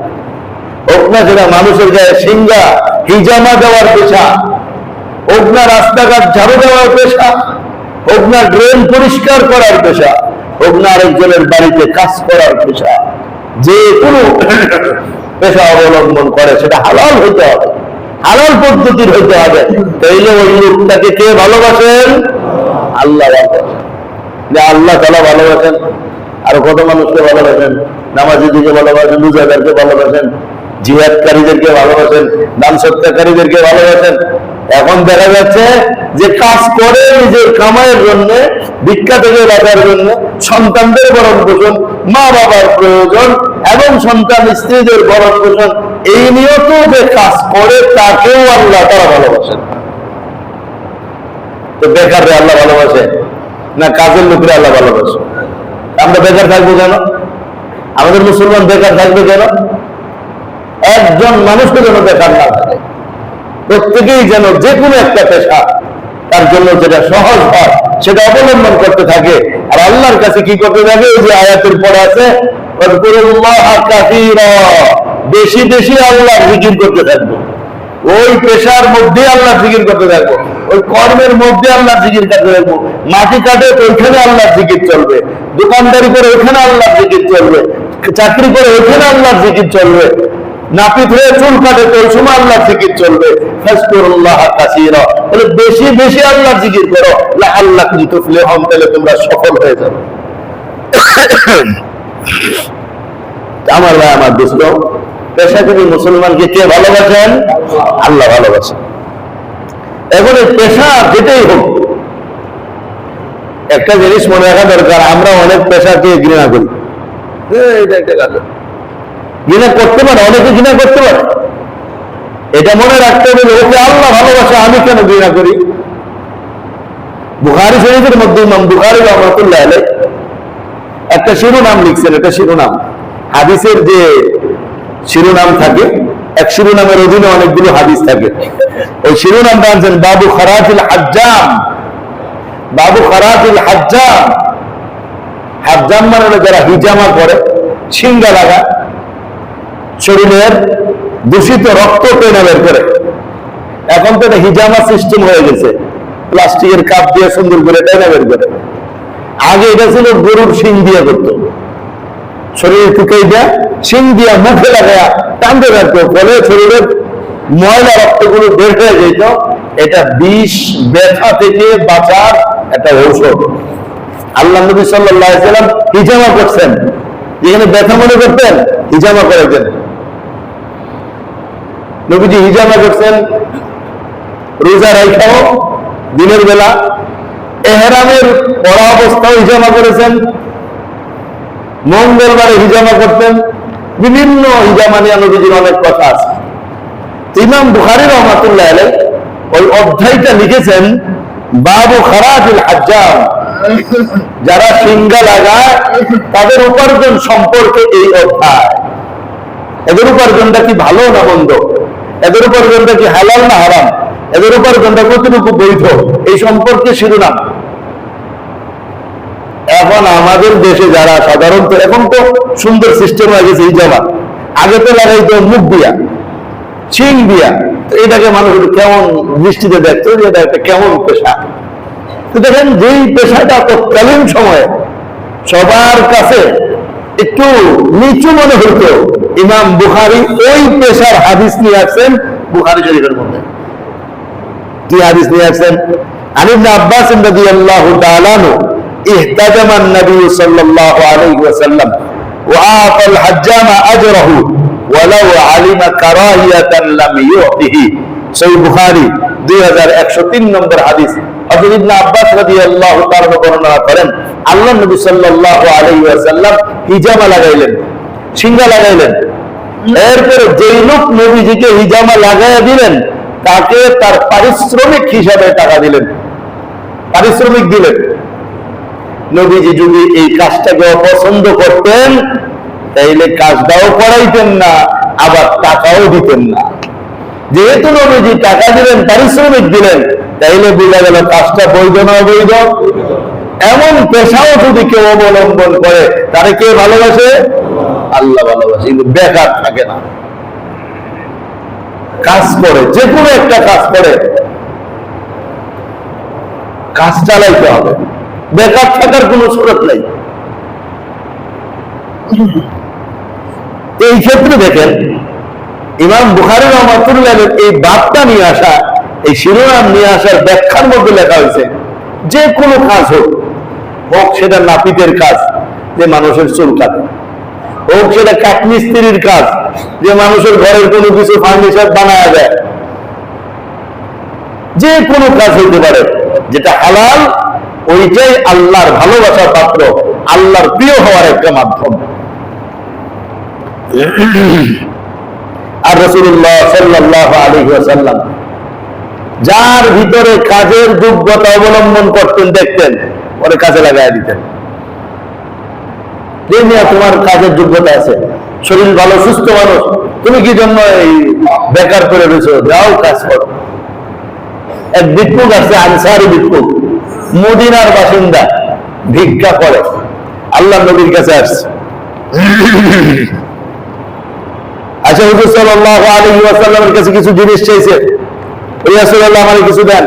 হোক না সেটা মানুষের গায়ে সিঙ্গা হিজামা দেওয়ার পেশা, হোক না রাস্তাঘাট ঝাড়ু দেওয়ার পেশা, হোক না ড্রেন পরিষ্কার করার পেশা, হোক না আরেকজনের বাড়িতে কাজ করার পেশা, যে কোনো পেশা অবলম্বন করে সেটা হালাল হইতে হবে, হালাল পদ্ধতির হইতে হবে। তাইলে ওই লোকটাকে কে ভালোবাসেন? আল্লাহ ভালোবাসেন। যে আল্লাহ তাআলা ভালোবাসেন, আর কত মানুষকে ভালোবাসেন, নামাজীদেরকে ভালোবাসেন, রোজাদারকে ভালোবাসেন, জিহাদকারীদেরকে ভালোবাসেন, দান সৎকারীদেরকে ভালোবাসেন। এখন দেখা যাচ্ছে যে কাজ করে নিজের কামাইয়ের জন্য, ভিক্ষা থেকে বাঁচার জন্য, সন্তানদের ভরণ পোষণ, মা বাবার প্রয়োজন এবং সন্তান স্ত্রীদের ভরণ পোষণ, এই নিয়ত যে কাজ করে তাকেও আল্লাহ তাআলা ভালোবাসেন। তো বেকাররে আল্লাহ ভালোবাসে না কাজের লোকরে আল্লাহ ভালোবাসে? আমরা বেকার থাকবো কেন? আমাদের মুসলমান বেকার থাকবে কেন? একজন মানুষকে যেন বেকার না থাকে, প্রত্যেকেই যেন যে কোনো একটা পেশা তার জন্য যেটা সহজ হয় সেটা অবলম্বন করতে থাকে। আর আল্লাহর কাছে কি করতে থাকে? ওই যে আয়াতের পরে আছে, বেশি বেশি আল্লাহর জিকির করতে থাকবো। ওই পেশার মধ্যে আল্লাহর জিকির করতে থাকবো, ওই কর্মের মধ্যে আল্লাহর জিকির করতে থাকবো। মাটি কাটে ওইখানে আল্লাহর জিকির চলবে, দোকানদারি করে ওইখানে আল্লাহর জিকির চলবে, চাকরি করে ওইখানে আল্লাহর জিকির চলবে, নাপিত হয়ে চুল কাটে তো ওই সময় আল্লাহর জিকির চলবে। ফাজকুরুল্লাহ কাসীরা, তাহলে বেশি বেশি আল্লাহর জিকির করো, লাআল্লাকুম তুফলিহুন, তাহলে তোমরা সফল হয়ে যাবে। আমার ভাই, আমার দোস্ত, পেশাজীবী মুসলমানকে কে ভালোবাসেন? আল্লাহ ভালোবাসেন। এখন এই পেশা যেটাই হোক, একটা জিনিস মনে রাখা দরকার, আমরা অনেক পেশাকে ঘৃণা করি। এটা একটা কাজ ঘৃণা করতে পারে, অনেকে ঘৃণা করতে পারে। এটা মনে রাখতে হবে, ওকে আল্লাহ ভালোবাসে, আমি কেন ঘৃণা করি? বুখারী শরীফের মধ্যে ইমাম বুখারী রাহমাতুল্লাহ আলাইহি একটা শিরোনাম লিখছেন। এটা শিরোনাম, হাদিসের যে শিরোনাম থাকে, এক শিরোনামের অধীনে অনেকগুলো হাদিস থাকে। ওই শিরোনামটা আনছেন বাবু খারাজিল হাজ্জাম। বাবু খারাজিল হাজ্জাম, হাজ্জাম মানে যারা হিজামা করে, সিঙ্গা লাগা, শরীরের দূষিত রক্ত টেনে বের করে। এখন তো এটা হিজামা সিস্টেম হয়ে গেছে, প্লাস্টিকের কাপ দিয়ে সুন্দর করে টেনে বের করে। আগে এটা ছিল গরুর শিং দিয়ে করতো, শরীরে টুকাই দেয়া শিং দিয়া মুখে লাগায়া টানতে রাখতো, ফলে শরীরের ময়লা রক্তগুলো বের হয়ে যেত। এটা বিষ ব্যথা থেকে বাঁচার একটা ঔষধ। আল্লাহ নবী সাল্লাল্লাহু আলাইহি ওয়াসাল্লাম হিজামা করছেন, যেখানে ব্যথা মনে করতেন হিজামা করেছেন। নবীজি হিজামা করছেন, রোজা রাখাও দিনের বেলা, এহরামের পড়া অবস্থাও হিজামা করেছেন, মঙ্গলবারে হিজামা করতেন। বিভিন্ন হিজামা নিয়ে নবীজির অনেক কথা আছে। ইমাম বুখারী রাহমাতুল্লাহ আলাইহি ওই অধ্যায়টা লিখেছেন বাবু খারাজিল হাজ্জাম, যারা সিঙ্গা লাগায় তাদের উপার্জন সম্পর্কে এই অধ্যায়। এদের উপার্জনটা কি ভালো না মন্দ, এদের উপার্জনটা কি হালাল না হারাম, এদের উপার্জনটা কতটুকু বৈধ, এই সম্পর্কে শিরোনাম। এখন আমাদের দেশে যারা সাধারণত, এখন তো সুন্দর সিস্টেম হয়ে গেছে হিজামা, আগে তো লাগাইতো মুখ দিয়া, শিং দিয়া। তো এটাকে মানুষ কেমন দৃষ্টিতে দেখতো যে এটা একটা কেমন পেশা। তো দেখেন, যেই পেশাটা তৎকালীন সময়ে সবার কাছে একটু নিচু মনে হইতো, ইমাম বুখারী ওই পেশার হাদিস নিয়ে আসছেন বুখারী শরীফের মধ্যে। কি হাদিস নিয়ে আসছেন? আন ইবনে আব্বাস রাদিয়াল্লাহু তাআলা আনহু ইহতাজামা an-নাবী সাল্লাল্লাহু আলাইহি ওয়াসাল্লাম ওয়া আতাল হাজ্জামা আজরাহু ওয়ালাউ আলিমা কারাহিয়াতান লাম ইউতিহি। সহিহ বুখারী 2103 নম্বর হাদিস। হযরত ইবনে আব্বাস রাদিয়াল্লাহু তাআলা বর্ণনা করেন, আল্লাহ নবী সাল্লাল্লাহু আলাইহি ওয়াসাল্লাম হিজামা লাগাইলেন, সিঙ্গা লাগাইলেন। এরপরে যেই লোক নবীজিকে হিজামা লাগাইয়া দিলেন তাকে তার পারিশ্রমিক হিসাবে টাকা দিলেন, পারিশ্রমিক দিলেন। নবীজি যদি এই কাজটাকে অপছন্দ করতেন তাইলে কাজটাও করাইতেন না, আবার টাকাও দিতেন না। যেহেতু নবীজি টাকা দিলেন, পারিশ্রমিক দিলেন, তাইলে বোঝা গেল কাজটা বৈধ না অবৈধ। এমন পেশাও যদি কেউ অবলম্বন করে তারে কে ভালোবাসে? আল্লাহ ভালোবাসে। কিন্তু বেকার থাকে না, কাজ করে, যে কোনো একটা কাজ করে, কাজ চালাইতে হবে, বেকার থাকার কোন সুরত নাই। এই ক্ষেত্রে দেখেন ইমাম বুখারী রাহমাতুল্লাহ এই বার্তা নিয়ে আসা, এই শিরোনাম নিয়ে আসার ব্যাখ্যার মধ্যে লেখা হয়েছে যে কোনো কাজ হোক, হোক সেটা নাপিতের কাজ যে মানুষের চুল কাটে, হোক সেটা কাঠমিস্ত্রির কাজ যে মানুষের ঘরের কোনো কিছু ফার্নিচার বানায় দেয়, যে কোনো কাজ হইতে পারে যেটা হালাল, ওইটাই আল্লাহর ভালোবাসার পাত্র, আল্লাহর প্রিয় হওয়ার একটা মাধ্যম। আর রাসূলুল্লাহ সাল্লাল্লাহু আলাইহি ওয়াসাল্লাম যার ভিতরে কাজের যোগ্যতা অবলম্বন করতেন, দেখতেন, ওরে কাজে লাগাই দিতেন। যে নিয়ে তোমার কাজের যোগ্যতা আছে, শরীর ভালো, সুস্থ মানুষ, তুমি কি জন্য এই বেকার করে রয়েছো? যাও কাজ করো। এক ভিক্ষুক আছে, আনসারি ভিক্ষুক, মদিনার বাসিন্দা, ভিক্ষা করে, আল্লাহ নবীর কাছে আসছে। আচ্ছা, হুজুর সাল্লাল্লাহু আলাইহি ওয়াসাল্লামের কাছে কিছু জিনিস চাইছে, ওই রাসূলুল্লাহ আমাকে কিছু দেন।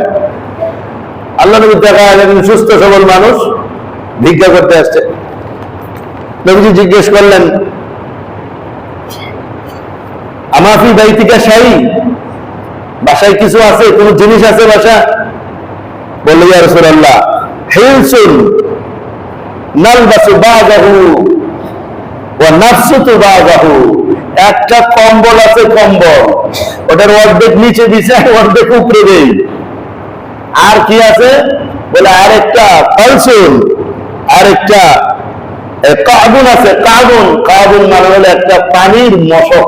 আল্লাহ নবী দেখা গেলেন সুস্থ সবল মানুষ, ভিক্ষা করতে আসছে। নবীজি জিজ্ঞেস করলেন, আমাফি বাইতিকা শাই, বাসায় কিছু আছে, কোন জিনিস আছে বাসা? বলল, ইয়া রাসূলুল্লাহ হিলসুন নালবাসু বাযাহু ওয়া নাফসুতু বাযাহু, একটা কম্বল আছে, কম্বল, ওটার অর্ধেক নিচে দিছে, অর্ধেক উপরে দেই। আর কি আছে? বলে আরেকটা ফালসুন, আরেকটা কাবুন আছে। কাবুন, কাবুন মানে হলো একটা পানির মশক,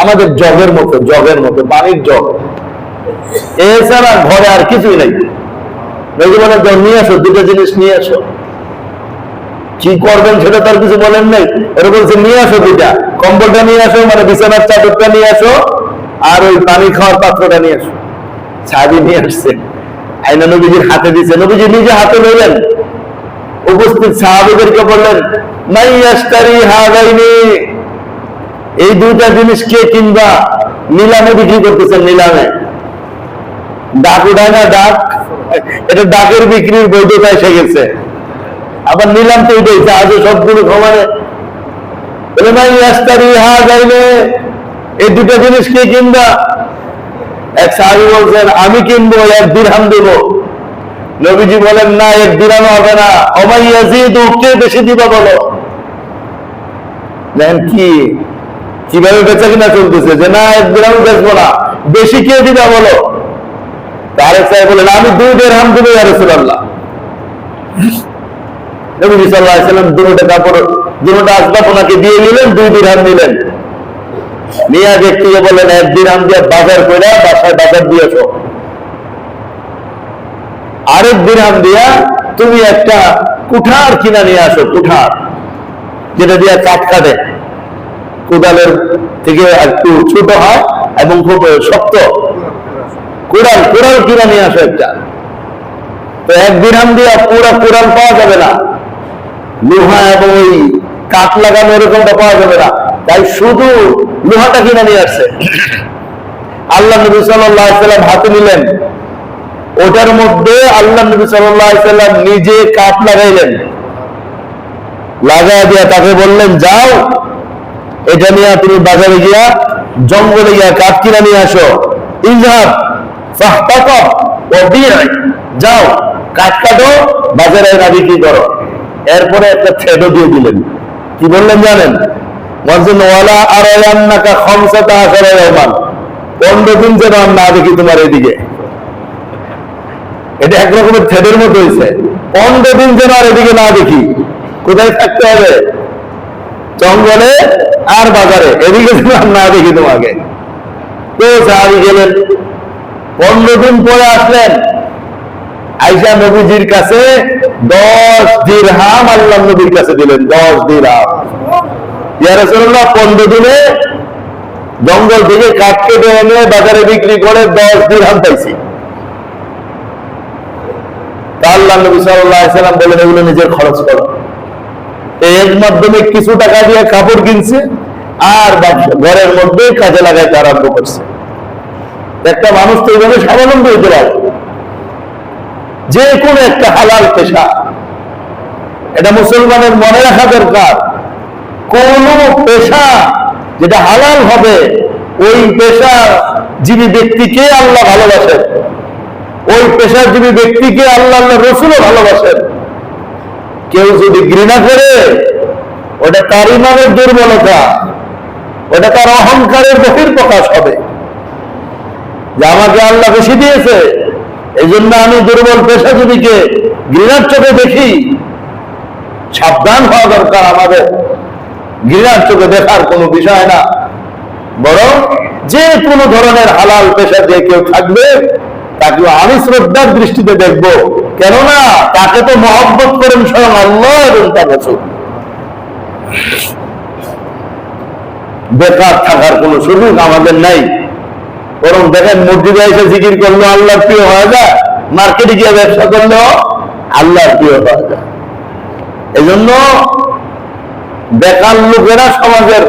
আমাদের জগের মতো, জগের মতো পানির জগ, এছাড়া ঘরে আর কিছুই নাই। বলে নিয়ে আসো, দুটো জিনিস নিয়ে আসো। কি করবেন সেটা তার কিছু বলেন নাই, ওরা বলছে নিয়ে আসো দুইটা, কম্বলটা নিয়ে আসো, মানে বিছানার চাদরটা নিয়ে আসো, আর ওই পানি খাওয়ার পাত্রটা নিয়ে আসো। সাহাবী নিয়ে আসছে, আইনা নবীজির হাতে দিচ্ছে, নবীজি নিজে হাতে নিলেন, উপস্থিত সাহাবীদেরকে বললেন, মাই ইয়াশতারি হাযাইনি, এই দুইটা জিনিস কে কিনবা? নিলামে বিক্রি করতেছেন, নিলামে। ডাক উঠায় না, ডাক, এটা ডাকের বিক্রির বৈধতা এসে গেছে। আবার নিলাম তো এটাই, আজও সবগুলো সমানে। এই দুটো জিনিস কে কিনবা? এক সাহাবী বলছেন, আমি কিনবো, 1 দিরহাম দেব। নবীজি বলেন, না, 1 দিরহাম হবে না, ওমাই ইয়াজিদু, কে বেশি দিবা বলো। দেখেন কি কিভাবে বেচা কিনা চলতেছে, যে না 1 দিরহাম বেচবো না, বেশি কে দিবা বলো। তারেক সাহেব বলেন, আমি 2 দিরহাম দেব ইয়া রাসূলুল্লাহ। নবী সাল্লাল্লাহু আলাইহি ওয়াসাল্লাম দুটো কাপড়, দুটো আসবাব ওনাকে দিয়ে নিলেন, 2 দিরহাম নিলেন। মিয়া ব্যক্তিকে বলেন, 1 দিরহাম দিয়ে বাজার করে বাসায় বাজার দিয়েছো, আরেক দিরহাম দিয়া তুমি একটা কুঠার কিনা নিয়ে আসো, কুঠার, যেটা দিয়ে কাঠ কাটে, কোদালের থেকে একটু ছোট হয় এবং খুব শক্ত, কোড়াল, কোড়াল কিনা নিয়ে আসো একটা। তো 1 দিরহাম দিয়ে পুরো কোড়াল পাওয়া যাবে না, লোহা এবং ওই কাঠ লাগানো এরকমটা পাওয়া যাবে না, তাই শুধু লোহাটা কিনে নিয়ে আসছে। আল্লাহ নবী সাল্লাল্লাহু আলাইহি ওয়াসাল্লাম হাতে নিলেন, ওটার মধ্যে আল্লাহ নবী সাল্লাল্লাহু আলাইহি ওয়াসাল্লাম নিজে কাঠ লাগাইলেন, লাগাই দিয়া তাকে বললেন, যাও এটা নিয়ে তুমি বাজারে গিয়া, জঙ্গলে গিয়া কাঠ কিনে নিয়ে আসো। ইযহাব ফাহতাকাব ওয়া বি'আ, যাও কাঠ কাটো, বাজারে না বিক্রি করো। এরপরে একটা থ্রেডও দিয়ে দিলেন। কি বললেন জানেন? বলছেন, ওয়ালা আরায়ান্নাকা খামসাতা আশারা ইয়াওমান, 15 দিন যেন না দেখি তোমার এদিকে। এটা এটা একরকমের থ্রেডের মতো হয়েছে। 15 দিন যেন আর এদিকে না দেখি। কোথায় থাকতে হবে? জঙ্গলে আর বাজারে, এদিকে যেন না দেখি তোমাকে। তো সাহাবী গেলেন, 15 দিন পরে আসলেন, আয়েশা নবীজির কাছে 10 দিরহাম আল্লাহ নবীর কাছে দিলেন। 10 দিরহাম। ইয়া রাসূলুল্লাহ, 15 দিনে জঙ্গল থেকে কাঠ কেটে এনে বাজারে বিক্রি করে 10 দিরহাম পাইছি। আল্লাহ নবী সাল্লাল্লাহু আলাইহি ওয়াসাল্লাম বলেন, এগুলো নিজের খরচ করো। এর মাধ্যমে কিছু টাকা দিয়ে কাপড় কিনছে আর ঘরের মধ্যে কাজে লাগাইতে আরম্ভ করছে। একটা মানুষ তো এইভাবে স্বাবলম্বী হতে পারে। যে কোনো একটা হালাল পেশা, এটা মুসলমানের মনে রাখা দরকার। কোন পেশা যেটা হালাল হবে, ওই পেশাজীবী ব্যক্তিকে আল্লাহ ভালোবাসেন, ওই পেশাজীবী ব্যক্তিকে আল্লাহ রসুলও ভালোবাসেন। কেউ যদি ঘৃণা করে, ওটা তার ইমানের দুর্বলতা, ওটা তার অহংকারের বহিঃপ্রকাশ হবে যে আমাকে আল্লাহ বেশি দিয়েছে, এই জন্য আমি দুর্বল পেশাজীবীকে ঘৃণার চোখে দেখি। সাবধান হওয়া দরকার আমাদের। ঘৃণার চোখে দেখার কোনো বিষয় না, বরং যে কোনো ধরনের হালাল পেশা যে কেউ থাকবে তাকে আমি শ্রদ্ধার দৃষ্টিতে দেখব। কেননা তাকে তো মহব্বত করেন স্বয়ং আল্লাহ এবং তার রাসূল। বেকার থাকার কোনো সুযোগ আমাদের নাই। বরং দেখেন, মসজিদে এসে জিকির করলো আল্লাহর প্রিয় হয়ে যায়, মার্কেটে গিয়ে ব্যবসা করলো আল্লাহর প্রিয় হয়ে যায়। এই জন্য বেকার লোকেরা সমাজের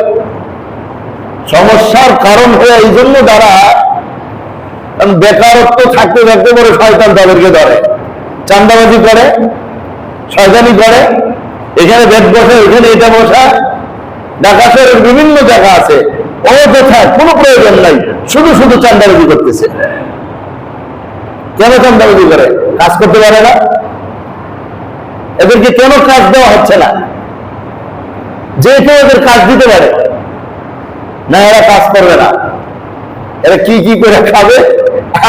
সমস্যার কারণ হয়ে এই জন্য দাঁড়ায়, বেকারত্ব থাকতে থাকতে বড় শয়তান তাদেরকে ধরে, চাঁদাবাজি করে, শয়তানি করে। এখানে বেদ বসে, এখানে এটা বসা। ঢাকা শহরের বিভিন্ন জায়গা আছে, অযথা কোনো প্রয়োজন নাই, শুধু শুধু চাঁদাবাজি করতেছে। কেন চাঁদাবাজি করে? কাজ করতে পারে না। এদেরকে কেন কাজ দেওয়া হচ্ছে না? যে কেউ এদের কাজ দিতে পারে না, এরা কাজ করবে না। এরা কি কি করে খাবে?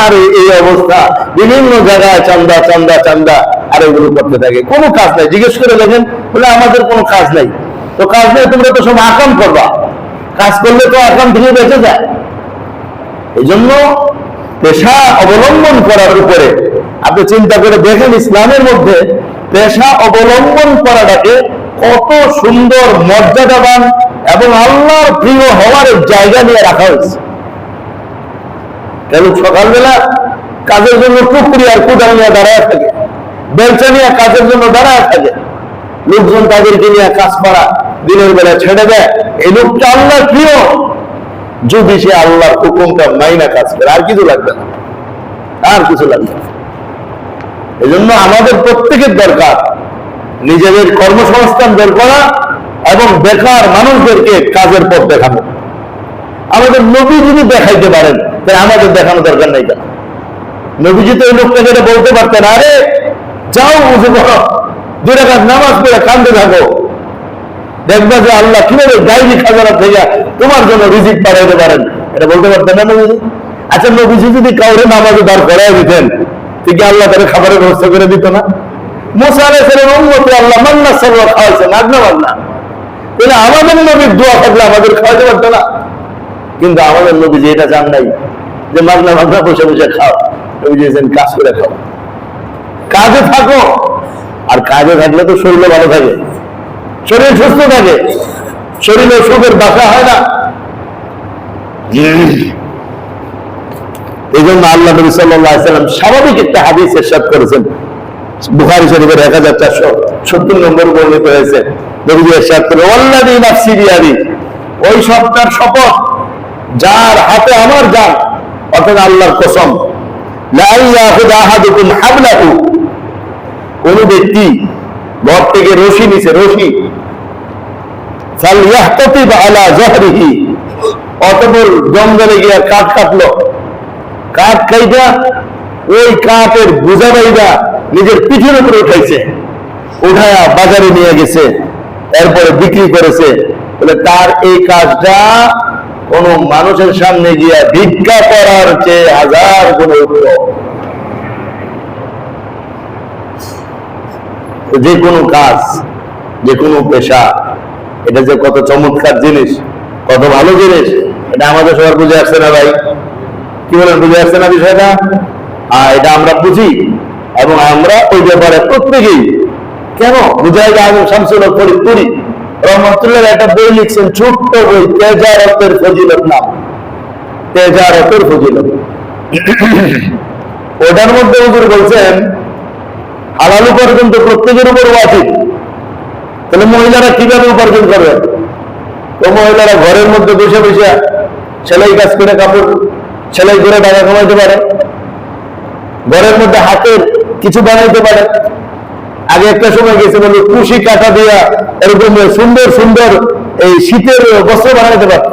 আর এই অবস্থা, বিভিন্ন জায়গায় চান্দা চান্দা চান্দা, আর এগুলো করতে থাকে। কোনো কাজ নাই। জিজ্ঞেস করে দেখেন, বলে আমাদের কোনো কাজ নাই। তো কাজ নেই, তোমরা তো সব আকাম করবা। কাজ করলে তো আকাম থেকে বেঁচে যায়। এই জন্য পেশা অবলম্বন করার উপরে আপনি চিন্তা করে দেখেন, ইসলামের মধ্যে পেশা অবলম্বন করাটাকে কত সুন্দর, মর্যাদাবান এবং আল্লাহর প্রিয় হওয়ার জায়গা নিয়ে রাখা হয়েছে। কেন সকালবেলা কাজের জন্য টুকরি আর কুদাল নিয়ে দাঁড়ায় থাকে, বেলচা নিয়ে কাজের জন্য দাঁড়ায় থাকে। লোকজন তাদেরকে নিয়ে কাজ করা দিনের বেলা ছেড়ে দেয়। এই লোকটা আল্লাহর প্রিয় যদি সে আল্লাহর হুকুমটা মাইনা কাজ করে, আর কিছু লাগবে না, আর কিছু লাগবে না। এই জন্য আমাদের প্রত্যেকের দরকার নিজেদের কর্মসংস্থান বের করা এবং বেকার মানুষদেরকে কাজের পথ দেখানো। আমাদের নবী যদি দেখাইতে পারেন, তাই আমাদের দেখানো দরকার নাই কেন? নবীজি তো এই লোকটাকে এটা বলতে পারতেন, আরে যাও উজু করো, 2 রাকাত নামাজ পড়ে কান্দে থাকো, দেখবা যে আল্লাহ কিভাবে গাইবি খাজানা থেকে তোমার জন্য রিজিক বাড়াইতে পারেন। এটা বলতে পারতেন না নবীজি? আচ্ছা, নবীজি যদি কাউরে নামাজে দাঁড় করাই দিতেন, ঠিক আল্লাহ তাদের খাবারের ব্যবস্থা করে দিত না? মুসা আলাইহিস সালামের উম্মতে আল্লাহ মান্না সালওয়া খাওয়াইছেন, আগনা বান্না। তাহলে আমাদের নবীর দোয়া থাকলে আমাদের খাওয়াতে পারতো না? কিন্তু আমাদের নবীজি এটা জান নাই যে মাগনা মাগনা বসে বসে খাও। নবীজি কাজ করে খাও, কাজে থাকো। আর কাজে থাকলে তো শরীর ভালো থাকে, শরীর সুস্থ থাকে, শরীরে সুখের বাসা হয় না। এই জন্য আল্লাহ নবী সাল্লাল্লাহু আলাইহি ওয়াসাল্লাম স্বাভাবিক একটা হাদিস ইরশাদ করেছেন, বুখারী শরীফের 1470 নম্বর বর্ণিত হয়েছে। নবীজি ইরশাদ করেন, ওয়াল্লাযী নাফসি বিয়াদি, ওই সত্তার শপথ যার হাতে আমার জান, অর্থাৎ আল্লাহর কসম, লা ইয়াখুযা আহাদুকুম হাবলাহু, কোন ব্যক্তি ঘর থেকে রশি নিছে, রশি, ফালইয়াহতাতিব আলা যাহরিহি, অতঃপর জঙ্গলে গিয়ে কাঠ কাটলো, কাঠ কাইটা ওই কাঠের বোঝা বাইদা নিজের পিঠের উপরে উঠাইছে, উঠায়া বাজারে নিয়ে গেছে, এরপরে বিক্রি করেছে। বলে তার এই কাজটা কোন মানুষের সামনে গিয়া ভিক্ষা করার চেয়ে 1000 গুণ উত্তম। যে কোনো কাজ, যে কোনো পেশা, এটা যে কত চমৎকার জিনিস, কত ভালো জিনিস, এটা আমাদের সবার বুঝে আসছে না ভাই? কি বলেন, বুঝে আসছে না বিষয়টা? এটা আমরা বুঝি এবং আমরা ওই ব্যাপারে প্রত্যেকেই, কেন মুজাহিদ আজম শামসুল হক ফরিদপুরি রহমতুল্লাহ একটা বই লিখছেন, ছোট্ট বই, তেজারতের ফজিলত নাম, তেজারতের ফজিলত। ওটার মধ্যে হুজুর বলছেন হালাল উপার্জন তো প্রত্যেকের উপর ওয়াজিব, তাহলে মহিলারা কিভাবে উপার্জন করবে? তো মহিলারা ঘরের মধ্যে বসে বসে সেলাই কাজ করে, কাপড় সেলাই করে টাকা কামাইতে পারে, ঘরের মধ্যে হাতের কিছু বানাইতে পারে। আগে একটা সময় গেছে বলে কুশি কাটা দিয়া এরকম সুন্দর সুন্দর এই শীতের বস্ত্র বানাইতে পারত,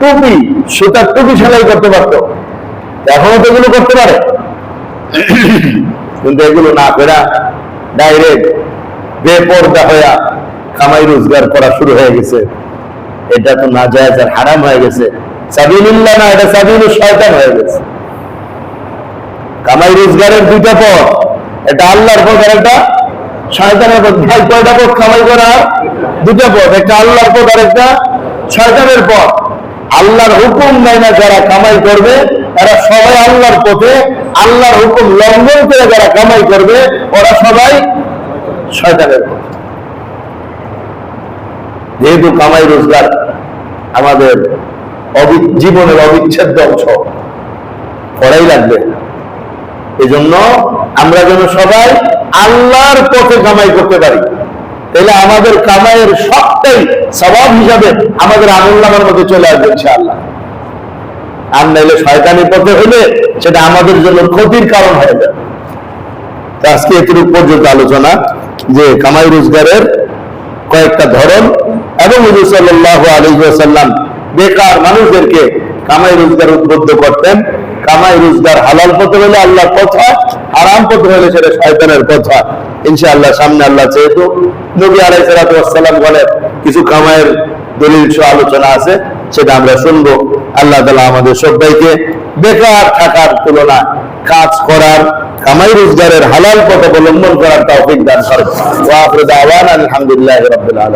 টুপি, সুতার টুপি সেলাই করতে পারত। এখনো তো এগুলো করতে পারে, কিন্তু এগুলো না করে ডাইরেক্ট বেপরদা হইয়া কামাই রোজগার করা শুরু হয়ে গেছে। এটা তো নাজায়েজ আর হারাম হয়ে গেছে, সাবিলুল্লাহ না, এটা সাবিলুল শয়তান হয়ে গেছে। কামাই রোজগারের দুইটা পথ, এটা আল্লাহর পথ আর একটা শয়তানের পথ। ভাই কয়টা পথ কামাই করার? দুটা পথ, একটা আল্লাহর পথ আর একটা শয়তানের পথ। আল্লাহর হুকুম নেয় না যারা কামাই করবে, তারা সবাই আল্লাহর পথে, আল্লাহর হুকুম লঙ্ঘন করে যারা কামাই করবে ওরা সবাই শয়তানের পথে। যেহেতু কামাই রোজগার আমাদের জীবনের অবিচ্ছেদ্য অংশ, করাই লাগবে। এই জন্য আমরা যেন সবাই আল্লাহর পথে কামাই করতে পারি, তাহলে আমাদের কামাইয়ের সবটাই সওয়াব হিসাবে আমাদের আমলনামার মধ্যে চলে আসবে ইনশাআল্লাহ। আর নাইলে শয়তানি পথে হলে সেটা আমাদের জন্য ক্ষতির কারণ হয়ে যাবে। তো আজকে এতটুকু পর্যন্ত আলোচনা যে কামাই রোজগারের কয়েকটা ধরন, এবং হুজুর সাল্লাল্লাহু আলাইহি ওয়াসাল্লাম বেকার মানুষদেরকে কামাই রোজগার উদ্বুদ্ধ করতেন। কামাই রোজগার হালাল পথে হলে আল্লাহর কথা, হারাম পথে হলে সেটা শয়তানের কথা। ইনশাআল্লাহ সামনে আল্লাহ যেহেতু নবী আলাইহিস সালাতু ওয়াস সালাম বলেন কিছু কামাইয়ের দলিল সহ আলোচনা আছে, সেটা আমরা শুনবো। আল্লাহ তাআলা আমাদের সবাইকে বেকার থাকার তুলনায় কাজ করার, কামাই রোজগারের হালাল পথ অবলম্বন করার তৌফিক দান করেন। ওয়া আখিরু দাওয়ানা আলহামদুলিল্লাহি রাব্বিল আলামিন।